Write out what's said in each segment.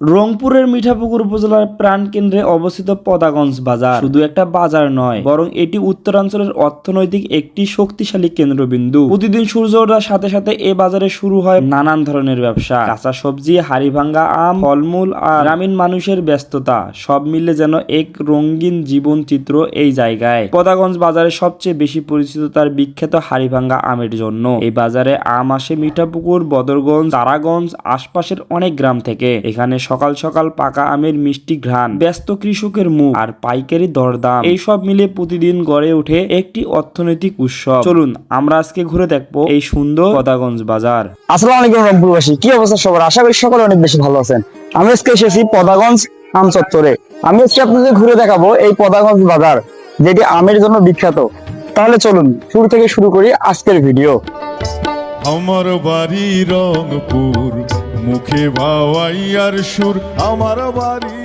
রংপুরের মিঠাপুকুর উপজেলার প্রাণকেন্দ্রে অবস্থিত পদাগঞ্জ বাজার শুধু একটা বাজার নয়, বরং এটি উত্তরাঞ্চলের অর্থনৈতিক একটি শক্তিশালী কেন্দ্রবিন্দু। প্রতিদিন সূর্য ওঠার সাথে সাথে এ বাজারে শুরু হয় নানান ধরনের ব্যবসা। কাঁচা সবজি, হাড়িভাঙ্গা আম, ফলমূল আর গ্রামীণ মানুষের ব্যস্ততা সব মিলে যেন এক রঙিন জীবন চিত্র এই জায়গায়। পদাগঞ্জ বাজারে সবচেয়ে বেশি পরিচিত তার বিখ্যাত হাড়িভাঙ্গা আমের জন্য। এই বাজারে আম আসে মিঠাপুকুর, বদরগঞ্জ, তারাগঞ্জ, আশপাশের অনেক গ্রাম থেকে। এখানে সকাল সকাল পাকা আমের মিষ্টি ঘ্রাণ, ব্যস্ত কৃষকের মুখ আর পাইকারি দরদাম, এইসব মিলে প্রতিদিন গড়ে ওঠে একটি অর্থনৈতিক উৎসব। চলুন আমরা আজকে ঘুরে দেখবো এই সুন্দর পদাগঞ্জ বাজার। আসসালামু আলাইকুম রংপুরবাসী, কি অবস্থা সবার? আশা করি সকলে অনেক বেশি ভালো আছেন। আমি আজকে এসেছি পদাগঞ্জ আম চত্বরে। আমি আজকে আপনাদের ঘুরে দেখাবো এই পদাগঞ্জ বাজার, যেটি আমের জন্য বিখ্যাত। তাহলে চলুন শুরু থেকে শুরু করি আজকের ভিডিও। আমার বাড়ি রংপুর, মুখে ভাওয়াইয়ার সুর, আমার বাড়ি।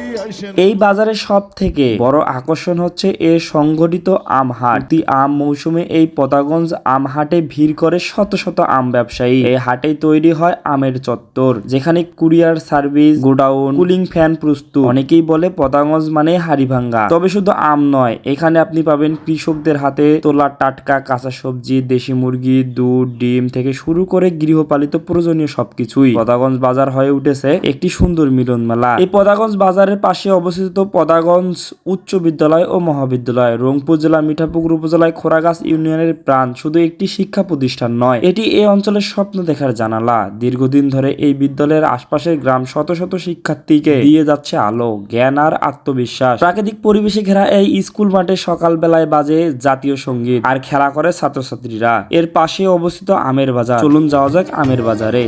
এই বাজারের সব থেকে বড় আকর্ষণ হচ্ছে এর সংগঠিত আম হাট। প্রতি আম মৌসুমে এই পদাগঞ্জ আম হাটে ভিড় করে শত শত আম ব্যবসায়ী। এই হাটে তৈরি হয় আমের চত্বর, যেখানে courier service, godown, cooling fan প্রস্তুত। অনেকেই বলে পদাগঞ্জ মানে হাড়িভাঙ্গা। তবে শুধু আম নয়, এখানে আপনি পাবেন কৃষকদের হাতে তোলা টাটকা কাঁচা সবজি, দেশি মুরগি, দুধ, ডিম থেকে শুরু করে গৃহপালিত প্রয়োজনীয় সবকিছুই। পদাগঞ্জ বাজার হয়ে উঠেছে একটি সুন্দর মিলন মেলা। এই পদাগঞ্জ বাজারের পাশে অবস্থিত পদাগঞ্জ উচ্চ বিদ্যালয় ও মহাবিদ্যালয়। রংপুর জেলা মিঠাপুকুর উপজেলায় খোরাগাছ ইউনিয়নের প্রাণ শুধু একটি শিক্ষা প্রতিষ্ঠান নয়, এটি এই অঞ্চলের স্বপ্ন দেখার জানালা। দীর্ঘদিন ধরে এই বিদ্যালয়ের আশপাশের গ্রাম শত শত শিক্ষার্থীকে দিয়ে যাচ্ছে আলো, জ্ঞান আর আত্মবিশ্বাস। প্রাকৃতিক পরিবেশে ঘেরা এই স্কুল মাঠে সকাল বেলায় বাজে জাতীয় সঙ্গীত আর খেলা করে ছাত্রছাত্রীরা। এর পাশে অবস্থিত আমের বাজার। চলুন যাওয়া যাক আমের বাজারে।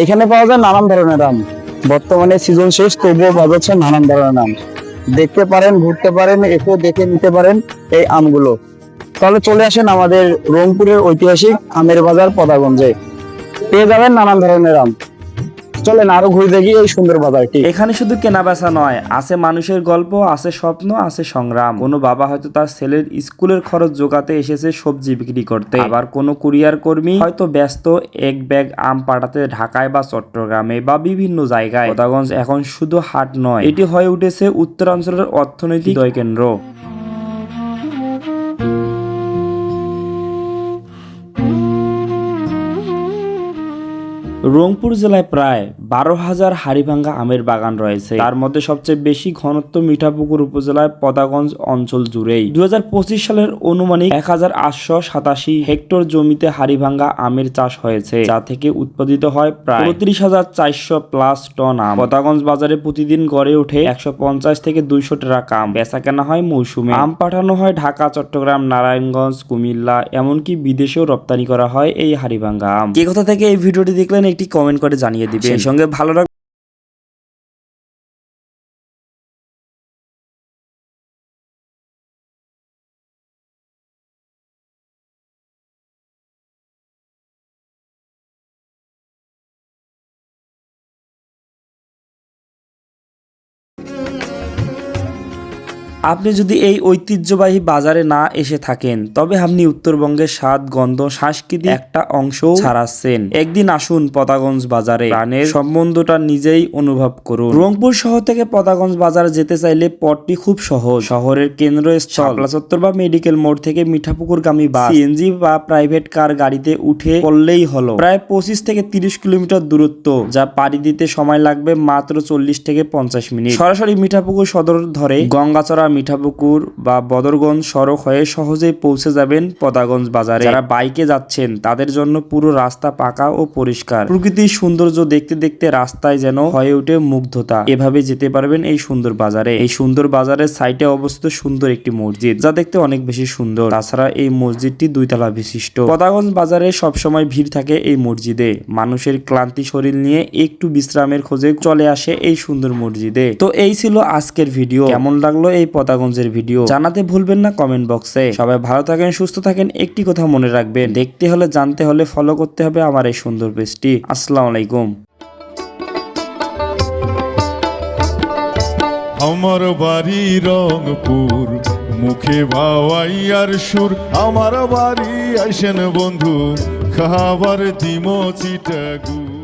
এখানে পাওয়া যায় নানান ধরনের আম। বর্তমানে সিজন শেষ, তবুও পাওয়া যাচ্ছে নানান ধরনের আম। দেখতে পারেন, ঘুরতে পারেন, এসে দেখে নিতে পারেন এই আমগুলো। তাহলে চলে আসেন আমাদের রংপুরের ঐতিহাসিক আমের বাজার পদাগঞ্জে, পেয়ে যাবেন নানান ধরনের আম। চলেন আরো ঘুরে দেখি এই সুন্দর বাজারটি। এখানে শুধু কেনা বেচা নয়, আছে মানুষের গল্প, আছে স্বপ্ন, আছে সংগ্রাম। কোনো বাবা হয়তো তার ছেলের স্কুলের খরচ জোগাতে এসেছে সবজি বিক্রি করতে, আবার কোনো কুরিয়ার কর্মী হয়তো ব্যস্ত এক ব্যাগ আম পাঠাতে ঢাকায় বা চট্টগ্রামে বা বিভিন্ন জায়গায়। পদাগঞ্জ এখন শুধু হাট নয়, এটি হয়ে উঠেছে উত্তরাঞ্চলের অর্থনৈতিক কেন্দ্র। রংপুর জেলায় প্রায় 12,000 হাড়িভাঙ্গা আমের বাগান রয়েছে। তার মধ্যে সবচেয়ে বেশি ঘনত্ব মিঠাপুকুর উপজেলায় পদাগঞ্জ অঞ্চল জুড়েই। 2025 সালের অনুমানিক 1,887 হেক্টর জমিতে হাড়িভাঙ্গা আমের চাষ হয়েছে, যা থেকে উৎপাদিত হয় প্রায় 29,400+ টন আম। পদাগঞ্জ বাজারে প্রতিদিন গড়ে ওঠে 150 থেকে 200 ট্রাক আম। বেচা কেনা হয় মৌসুমে। আম পাঠানো হয় ঢাকা, চট্টগ্রাম, নারায়ণগঞ্জ, কুমিল্লা, এমনকি বিদেশেও রপ্তানি করা হয় এই হাড়িভাঙ্গা আম। কে কোথা থেকে এই ভিডিওটি দেখলেন একটি কমেন্ট করে জানিয়ে দিবেন। সেই সঙ্গে ভালো আপনি যদি এই ঐতিহ্যবাহী বাজারে না এসে থাকেন, তবে আপনি উত্তরবঙ্গের স্বাদ, গন্ধ, সংস্কৃতি একটা অংশ ছাড়াচ্ছেন। একদিন আসুন পদাগঞ্জ বাজারে, প্রাণের সম্বন্ধটা নিজেই অনুভব করুন। রংপুর শহর থেকে পদাগঞ্জ বাজার যেতে চাইলে পথটি খুব সহজ। শহরের কেন্দ্রস্থল শাপলা চত্বর বা মেডিকেল মোড় থেকে মিঠাপুকুরগামী বাস, সিএনজি বা প্রাইভেট কার গাড়িতে উঠে পড়লেই হলো। প্রায় 25 থেকে 30 কিলোমিটার দূরত্ব, যা পাড়ি দিতে সময় লাগবে মাত্র 40 থেকে 50 মিনিট। সরাসরি মিঠাপুকুর সদর ধরে গঙ্গাচড়া, মিঠাপুকুর বা বদরগঞ্জ সড়ক হয়ে সহজেই পৌঁছে যাবেন পদাগঞ্জ বাজারে। যারা বাইকে যাচ্ছেন তাদের জন্য পুরো রাস্তা পাকা ও পরিষ্কার। প্রকৃতির সৌন্দর্য দেখতে দেখতে রাস্তায় যেন হয়ে ওঠে মুগ্ধতা। এভাবে যেতে পারবেন এই সুন্দর বাজারে। এই সুন্দর বাজারের সাইডে অবস্থিত সুন্দর একটি মসজিদ, যা দেখতে অনেক বেশি সুন্দর। তাছাড়া এই মসজিদটি 2 তলা বিশিষ্ট। পদাগঞ্জ বাজারে সবসময় ভিড় থাকে এই মসজিদে। মানুষের ক্লান্তি শরীর নিয়ে একটু বিশ্রামের খোঁজে চলে আসে এই সুন্দর মসজিদে। তো এই ছিল আজকের ভিডিও। কেমন লাগলো এই পদাগঞ্জের ভিডিও জানাতে ভুলবেন না কমেন্ট বক্সে। সবাই ভালো থাকেন, সুস্থ থাকেন। একটি কথা মনে রাখবেন, দেখতে হলে জানতে হলে ফলো করতে হবে আমার এই সুন্দর পেজটি। আসসালামু আলাইকুম। আমার বাড়ি রংপুর, মুখে ভাওয়াইয়ার সুর, আমার বাড়ি আসেন বন্ধু, খাবার দিমো চিটাগুড়।